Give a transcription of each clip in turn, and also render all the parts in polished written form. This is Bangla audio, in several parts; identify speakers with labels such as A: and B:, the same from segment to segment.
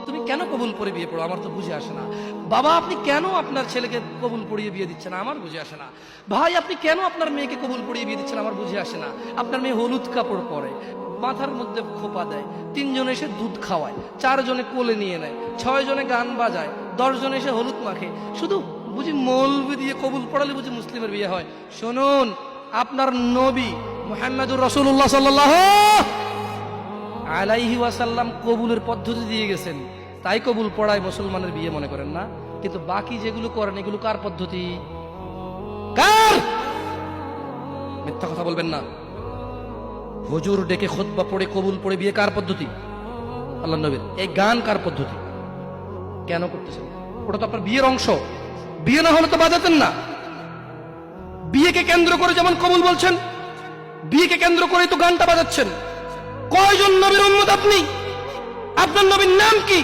A: তুমি কেন কবুল পড়ে বিয়ে পড়ো, আমার তো বুঝে আসে না। বাবা, আপনি কেন আপনার ছেলেকে কবুল পড়িয়ে বিয়ে দিচ্ছেন, আমার বুঝে আসে না। ভাই, আপনি কেন আপনার মেয়েকে কবুল পড়িয়ে বিয়ে দিচ্ছেন, আমার বুঝে আসে না। আপনার মেয়ে হলুদ কাপড় পরে, মাথার মধ্যে খোপা দেয়, 3 জন এসে দুধ খাওয়ায়, 4 জনে কোলে নিয়ে নেয়, 6 জনে গান বাজায়, 10 জন এসে হলুদ মাখে, শুধু বুঝি মৌলবি দিয়ে কবুল পড়ালে বুঝি মুসলিমের বিয়ে হয়। শুনুন, আপনার নবী মুহাম্মদুর রাসূলুল্লাহ সাল্লাল্লাহু আলাইহি ওয়াসাল্লাম কবুলের পদ্ধতি দিয়ে গেছেন, তাই কবুল পড়ায় মুসলমানের বিয়ে মনে করেন না। কিন্তু বাকি যেগুলো করেন এগুলো কার পদ্ধতি? কার? মিথ্যা কথা বলবেন না। হুজুর ডেকে খুতবা পড়ে কবুল পড়ে বিয়ে কার পদ্ধতি? আল্লাহর নবীর। এই গান কার পদ্ধতি? কেন করতেছেন? ওটা তো আপনার বিয়ের অংশ। বিয়ে না হলে তো বাজাতেন না। বিয়েকে কেন্দ্র করে যেমন কবুল বলছেন, বিয়েকে কেন্দ্র করে তো গানটা বাজাচ্ছেন। কয়জন নবীর উম্মত আপনি? আপনার নবীর নাম কি?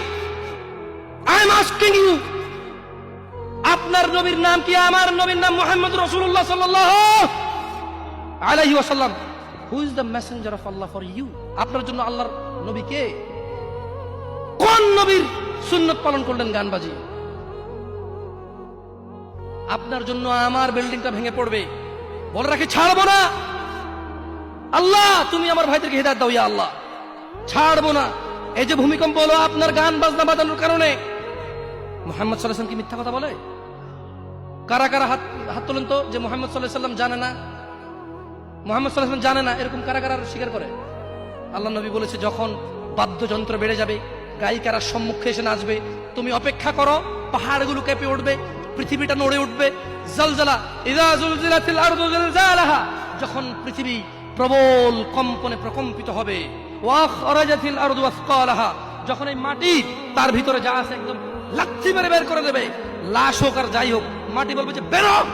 A: আই এম আস্কিং ইউ, আপনার নবীর নাম কি? আমার নবীর নাম মুহাম্মদ রাসূলুল্লাহ সাল্লাল্লাহু আলাইহি ওয়াসাল্লাম। Who is the messenger of Allah for you? আপনার জন্য আল্লাহর নবী কে? কোন নবীর সুন্নাত পালন করলেন গান বাজিয়ে? আপনার জন্য আমার বিল্ডিংটা ভেঙে পড়বে, বলে রাখি ছাড়বো না। আল্লাহ, তুমি আমার ভাইদেরকে হিদায়াত দাও ইয়া আল্লাহ, ছাড়বো না। এই যে ভূমিকম্প হলো আপনার গান বাজনা বাজানোর কারণে। মুহাম্মদ সাল্লাল্লাহু আলাইহি ওয়াসাল্লাম কি মিথ্যা কথা বলে? কারা কারা হাত তোলেন তো যে মুহাম্মদ সাল্লাল্লাহু আলাইহি ওয়াসাল্লাম জানে না, মুহাম্মদ সাল্লাল্লাহু আলাইহি ওয়াসাল্লাম জানে না, এরকম কারা কারা স্বীকার করে? আল্লাহ নবী বলেছে, যখন বাদ্যযন্ত্র বেড়ে যাবে, গায়িকারা সম্মুখে এসে নাচবে, তুমি অপেক্ষা করো, পাহাড়গুলো কেঁপে উঠবে, পৃথিবীটা নড়ে উঠবে। জালজালা, ইযা যুলজিলাতিল আরদু জিলজালাহা, যখন পৃথিবী প্রবল কম্পনে প্রকম্পিত হবে। ওয়া খরাজাতিল আরদু আসকালাহা, যখন এই মাটি তার ভিতরে যা আছে একদম লাথি মেরে বের করে দেবে, লাশ হোক আর যাই হোক, মাটি বলবে যে বের হও,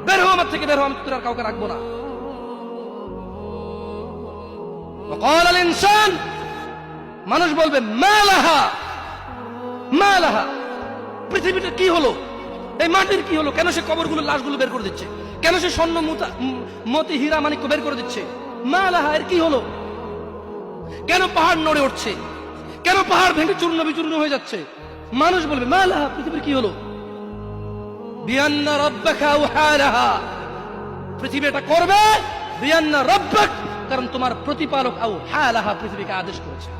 A: বের হও আমার থেকে, বের হও, আমি তোর আর কাউকে রাখবো না। وقال الانسان, মানুষ বলবে মালাহা মালাহা, পৃথিবীটা কি হলো, এই মাটির কি হলো, কেন সে কবরগুলো লাশগুলো বের করে দিচ্ছে, কেন সে স্বর্ণ মতি হীরা মানিক্য বের করে দিচ্ছে, মালাহা, এর কি হলো, কেন পাহাড় নড়ে উঠছে, কেন পাহাড় ভেঙে চূর্ণ বিচূর্ণ হয়ে যাচ্ছে? মানুষ বলবে মালাহা, পৃথিবীর কি হলো? বিআন্না রাব্বাকা আওহালাহা, পৃথিবী এটা করবে, বিআন্না রাব্বাক, কারণ তোমার প্রতিপালক আওহালাহা, পৃথিবীকে আদেশ করেছে।